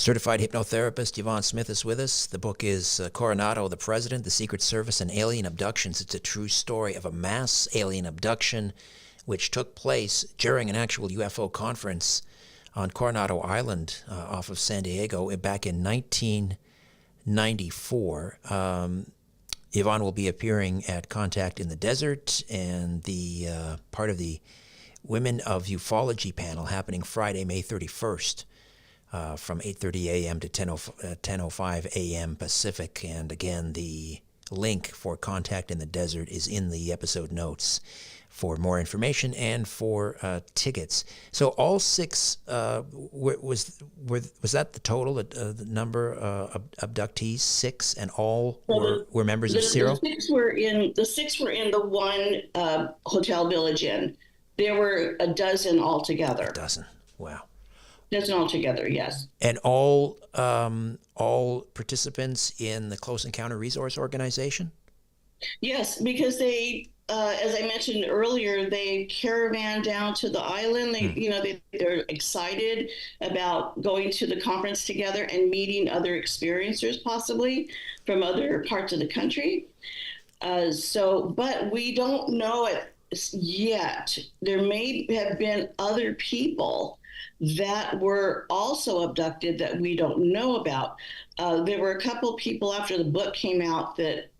Certified hypnotherapist Yvonne Smith is with us. The book is Coronado, the President, the Secret Service, and Alien Abductions. It's a true story of a mass alien abduction which took place during an actual UFO conference on Coronado Island off of San Diego back in 1994. Yvonne will be appearing at Contact in the Desert and the part of the Women of Ufology panel happening Friday, May 31st. From 8:30 a.m. to 10:05 a.m. Pacific. And again, the link for Contact in the Desert is in the episode notes for more information and for tickets. So all six, was that the total, the number of abductees? Six, and all were members of SIRO? The six were in the one Hotel Village Inn. There were a dozen altogether. A dozen, wow. Dozen altogether, yes. And all participants in the Close Encounter Resource Organization? Yes, because they, as I mentioned earlier, they caravan down to the island. They're excited about going to the conference together and meeting other experiencers, possibly from other parts of the country. But we don't know it yet. There may have been other people that were also abducted that we don't know about. There were a couple of people after the book came out that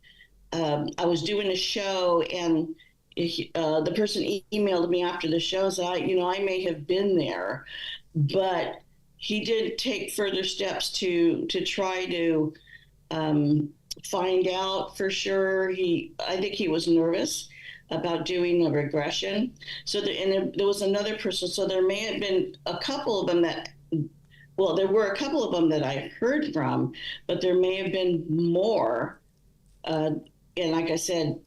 I was doing a show, and the person emailed me after the show said, I may have been there, but he did take further steps to try to find out for sure. I think he was nervous about doing a regression. So there was another person. So there may have been a couple of them there were a couple of them that I heard from, but there may have been more. And like I said,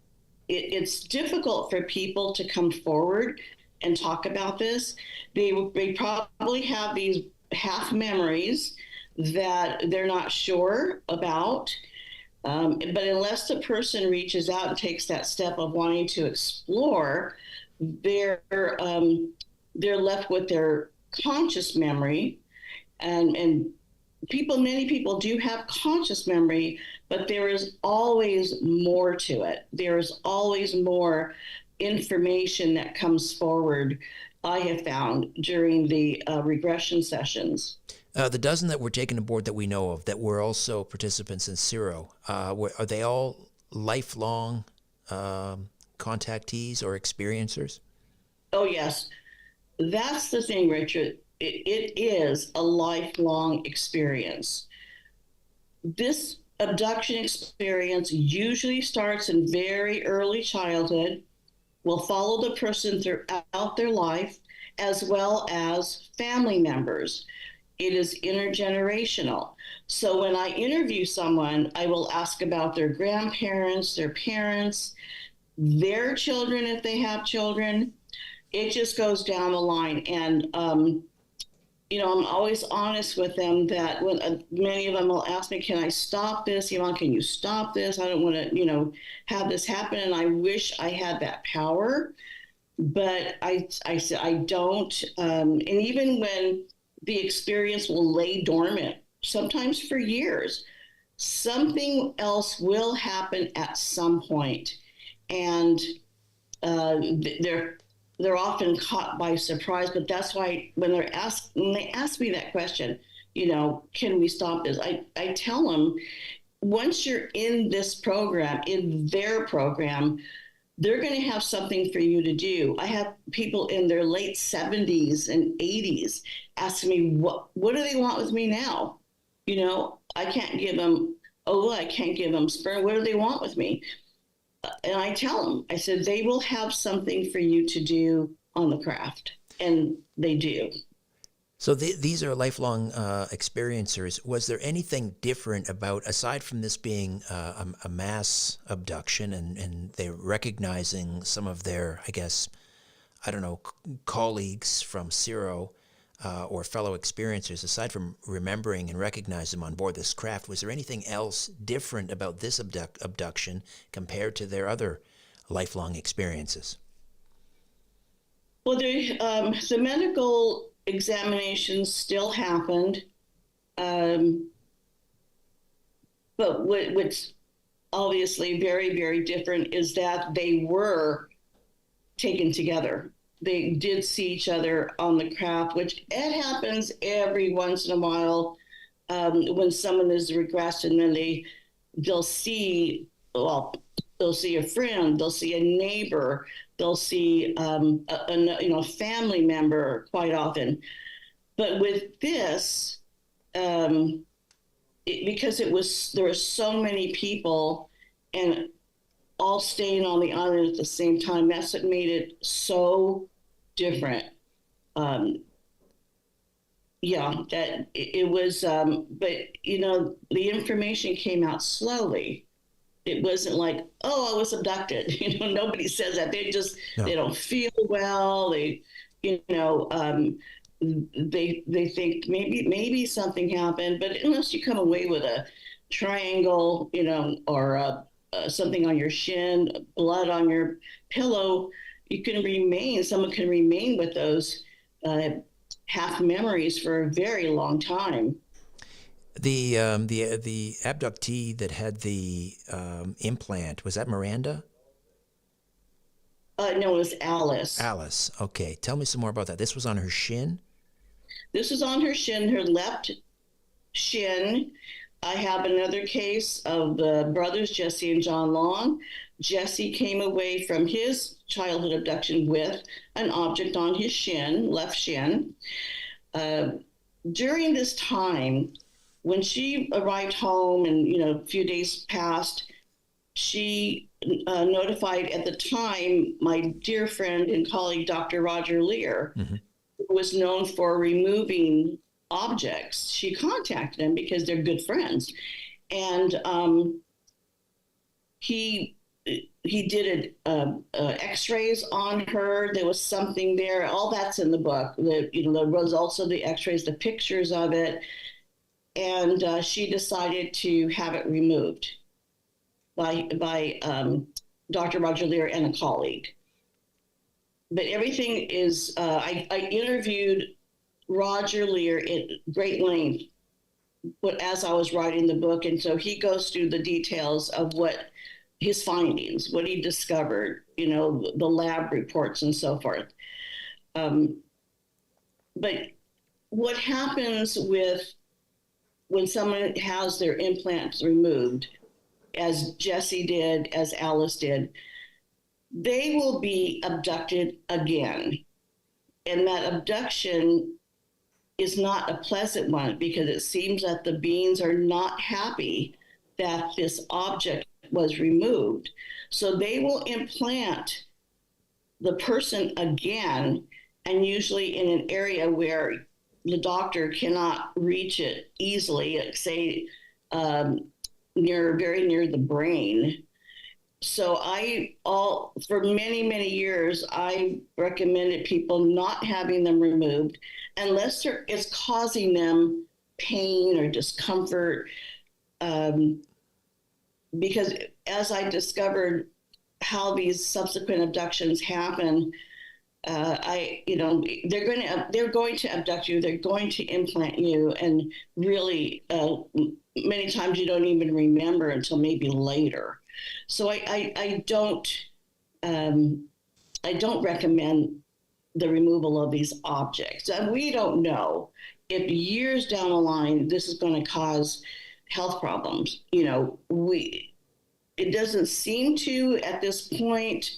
it's difficult for people to come forward and talk about this. They probably have these half memories that they're not sure about. But unless the person reaches out and takes that step of wanting to explore, they're left with their conscious memory, and many people do have conscious memory, but there is always more to it. There is always more information that comes forward, I have found, during the regression sessions. The dozen that were taken aboard that we know of that were also participants in SIRO, are they all lifelong contactees or experiencers? Oh, yes. That's the thing, Richard. It is a lifelong experience. This abduction experience usually starts in very early childhood, will follow the person throughout their life, as well as family members. It is intergenerational. So when I interview someone, I will ask about their grandparents, their parents, their children, if they have children. It just goes down the line. And, I'm always honest with them that when many of them will ask me, can I stop this? Yvonne, can you stop this? I don't want to, have this happen. And I wish I had that power, but I said, I don't. And even when the experience will lay dormant, sometimes for years, something else will happen at some point. And they're often caught by surprise, but that's why when they ask me that question, can we stop this? I tell them, once you're in this program, in their program, they're going to have something for you to do. I have people in their late 70s and 80s asking me, what do they want with me now? I can't give them sperm. What do they want with me? And I tell them, I said, they will have something for you to do on the craft. And they do. So these are lifelong experiencers. Was there anything different about, aside from this being a mass abduction and they're recognizing some of their, colleagues from SIRO or fellow experiencers, aside from remembering and recognizing them on board this craft, was there anything else different about this abduction compared to their other lifelong experiences? Well, the medical examinations still happened. Um, but what's obviously very, very different is that they were taken together. They did see each other on the craft, which it happens every once in a while when someone is regressed, and then they'll see, well, they'll see a friend, they'll see a neighbor, they'll see a family member quite often. But with this, because there were so many people and all staying on the island at the same time, that's what made it so different. Um, yeah, that it was, but the information came out slowly. It wasn't like, oh, I was abducted. Nobody says that. No. They don't feel well. You know, um, they think maybe something happened, but unless you come away with a triangle, or something on your shin, blood on your pillow, someone can remain with those half memories for a very long time. The abductee that had the implant, was that Miranda? No, it was Alice. Alice. Okay, tell me some more about that. This was on her shin. This was on her shin, her left shin. I have another case of the brothers, Jesse and John Long. Jesse came away from his childhood abduction with an object on his shin, left shin. During this time, when she arrived home and, a few days passed, she notified at the time my dear friend and colleague, Dr. Roger Lear, Mm-hmm. who was known for removing objects. She contacted him because they're good friends. And he did x-rays on her. There was something there. All that's in the book. There was also the x-rays, the pictures of it. And she decided to have it removed by Dr. Roger Lear and a colleague. But everything is, I interviewed Roger Lear at great length as I was writing the book. And so he goes through the details of what his findings, what he discovered, the lab reports and so forth. But what happens when someone has their implants removed, as Jesse did, as Alice did, they will be abducted again. And that abduction is not a pleasant one, because it seems that the beings are not happy that this object was removed. So they will implant the person again, and usually in an area where the doctor cannot reach it easily, say very near the brain. So for many, many years, I recommended people not having them removed unless it's causing them pain or discomfort. Because as I discovered how these subsequent abductions happen, they're going to abduct you. They're going to implant you, and really, many times you don't even remember until maybe later. So I don't recommend the removal of these objects. And we don't know if years down the line this is going to cause health problems. It doesn't seem to at this point,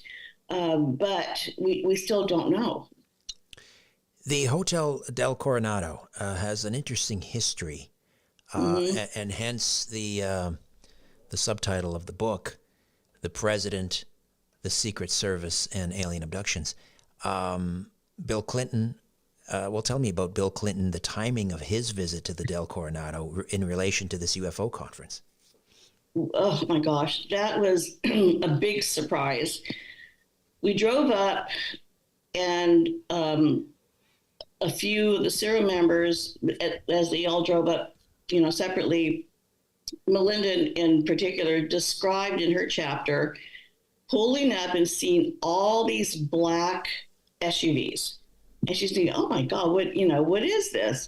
but we still don't know. The Hotel del Coronado has an interesting history, and hence the subtitle of the book, The President, the Secret Service, and Alien Abductions. Bill Clinton, tell me about Bill Clinton, the timing of his visit to the Del Coronado in relation to this UFO conference. Oh my gosh, that was a big surprise. We drove up, and a few of the SIRO members, as they all drove up, separately, Melinda in particular described in her chapter pulling up and seeing all these black SUVs. And she's thinking, oh my God, what is this?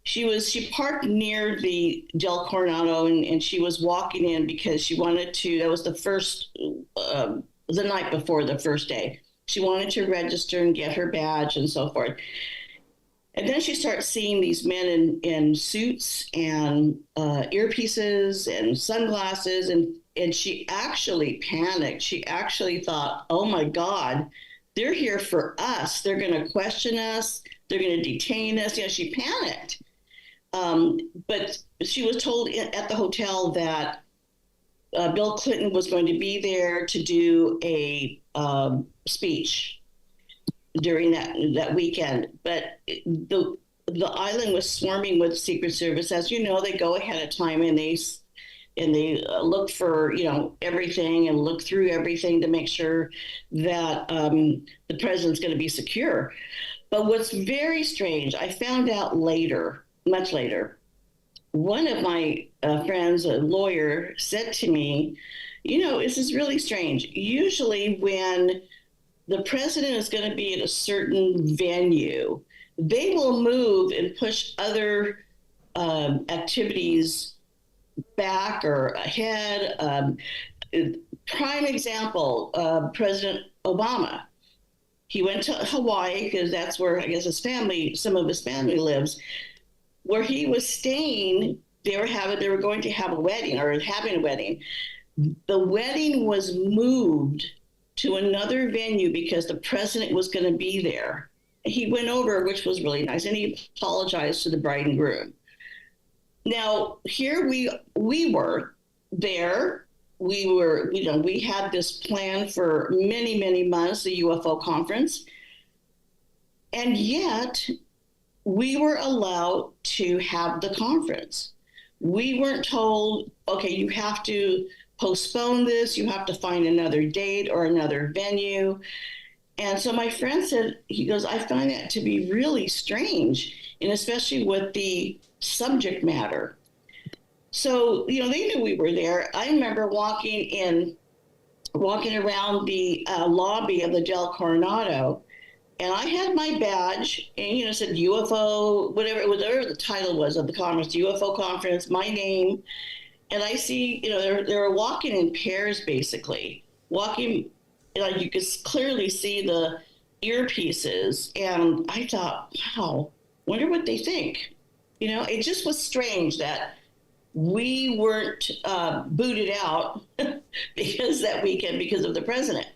She parked near the Del Coronado, and she was walking in because she wanted to. That was the night before the first day. She wanted to register and get her badge and so forth. And then she starts seeing these men in suits and earpieces and sunglasses, and she actually panicked. She actually thought, "Oh my God, they're here for us. They're going to question us. They're going to detain us." She panicked. But she was told at the hotel that Bill Clinton was going to be there to do a speech during that weekend. But the island was swarming with Secret Service. As you know, they go ahead of time and they look for everything and look through everything to make sure that the president's going to be secure. But what's very strange, I found out later, much later, one of my friends, a lawyer, said to me, this is really strange. Usually when the president is going to be at a certain venue, they will move and push other activities back or ahead. Prime example, President Obama. He went to Hawaii because that's where I guess some of his family lives. Where he was staying, they were going to have a wedding or having a wedding. The wedding was moved to another venue because the president was going to be there. He went over, which was really nice, and he apologized to the bride and groom. Now, here we were there. We had this plan for many, many months, the UFO conference, and yet we were allowed to have the conference. We weren't told, okay, you have to postpone this, you have to find another date or another venue. And so my friend said, he goes, I find that to be really strange, and especially with the subject matter. So, they knew we were there. I remember walking around the lobby of the Del Coronado, and I had my badge, and it said UFO, whatever the title was of the conference, UFO conference, my name, and I see, they were walking in pairs, basically walking, like you could clearly see the earpieces, and I thought, wow, wonder what they think. It just was strange that we weren't booted out because that weekend because of the president.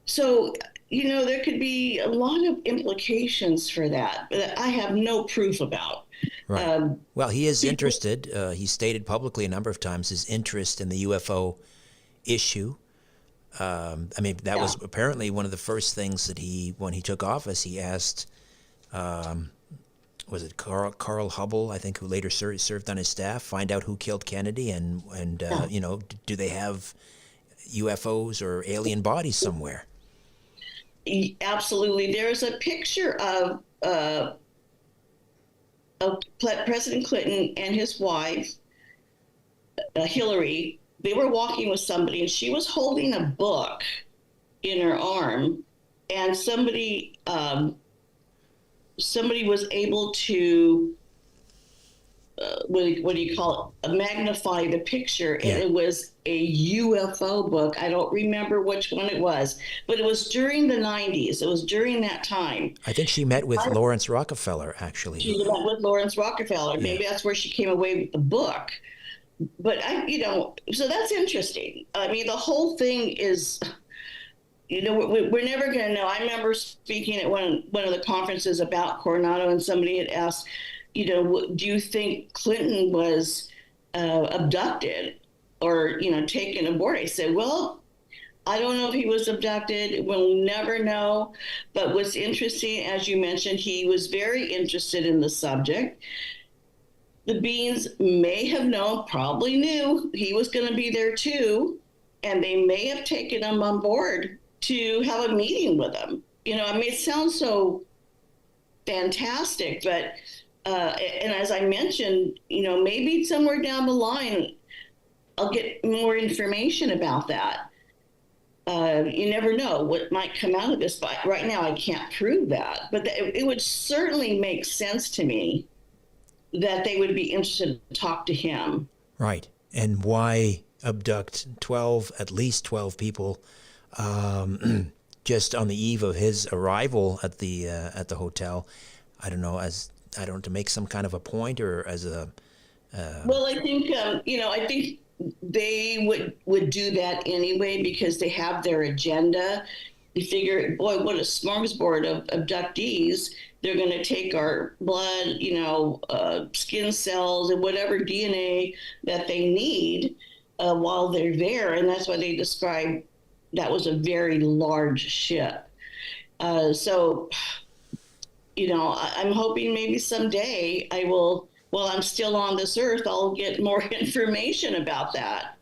So there could be a lot of implications for that, but I have no proof about. Right. Well, he is interested. He stated publicly a number of times his interest in the UFO issue. That was apparently one of the first things that when he took office, he asked, was it Carl Hubble, I think, who later served on his staff, find out who killed Kennedy and do they have UFOs or alien bodies somewhere? Absolutely. There's a picture of President Clinton and his wife, Hillary. They were walking with somebody, and she was holding a book in her arm, and somebody was able to what do you call it? Magnify the picture, and it was a UFO book. I don't remember which one it was, but it was during the 90s. It was during that time. I think she met with Lawrence Rockefeller, actually. She met with Lawrence Rockefeller. Yeah. Maybe that's where she came away with the book. But so that's interesting. The whole thing is, we're never going to know. I remember speaking at one of the conferences about Coronado, and somebody had asked, do you think Clinton was abducted or, taken aboard? I said, well, I don't know if he was abducted. We'll never know. But what's interesting, as you mentioned, he was very interested in the subject. The Beans may have known, probably knew he was going to be there too, and they may have taken him on board to have a meeting with him. It sounds so fantastic, but and as I mentioned, maybe somewhere down the line, I'll get more information about that. You never know what might come out of this, but right now I can't prove that. But it would certainly make sense to me that they would be interested to talk to him. Right. And why abduct 12, at least 12 people, just on the eve of his arrival at the hotel? I don't know, to make some kind of a point, or as a Well, I think I think they would do that anyway because they have their agenda. They figure, boy, what a smorgasbord of abductees. They're going to take our blood, skin cells, and whatever DNA that they need while they're there, and that's why they describe that was a very large ship. So, I'm hoping maybe someday I will, while I'm still on this earth, I'll get more information about that.